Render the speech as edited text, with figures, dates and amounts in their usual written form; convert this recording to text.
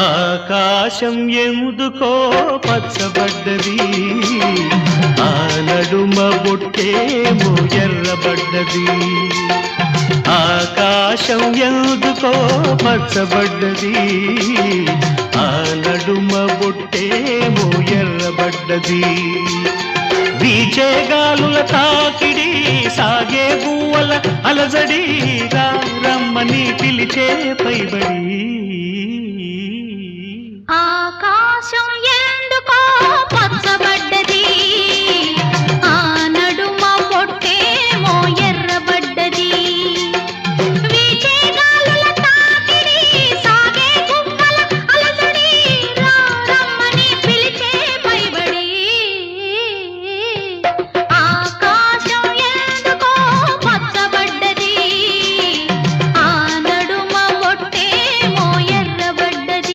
ఆకాశం ఎందుకో పచ్చబడ్డది, ఆ నడుమ బొట్టేమో ఎర్రబడ్డది. ఆకాశం ఎందుకో పచ్చబడ్డది, ఆ నడుమ బొట్టేమో ఎర్రబడ్డది. వీచే గాలుల తాకిడి, సాగే గువ్వల అలజడి, రమ్మని పిలిచే పైబడి